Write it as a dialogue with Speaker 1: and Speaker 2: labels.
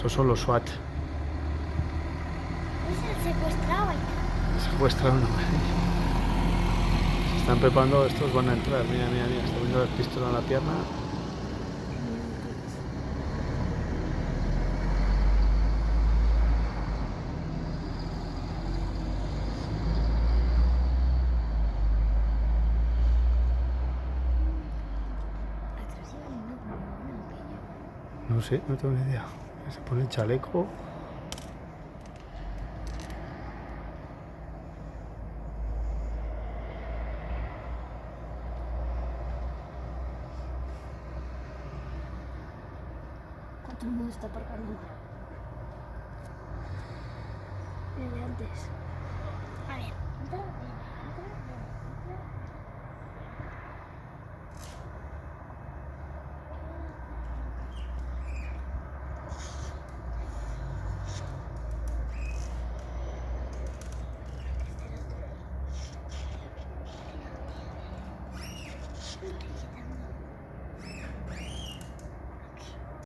Speaker 1: Esos son los SWAT.
Speaker 2: Es el secuestrado.
Speaker 1: Secuestraron a una mujer. Se están preparando, estos van a entrar. Mira, mira, mira. Está poniendo la pistola en la pierna. No sé, no tengo ni idea. Se pone el chaleco.
Speaker 2: Todo el mundo está aparcando. Desde antes. A ver.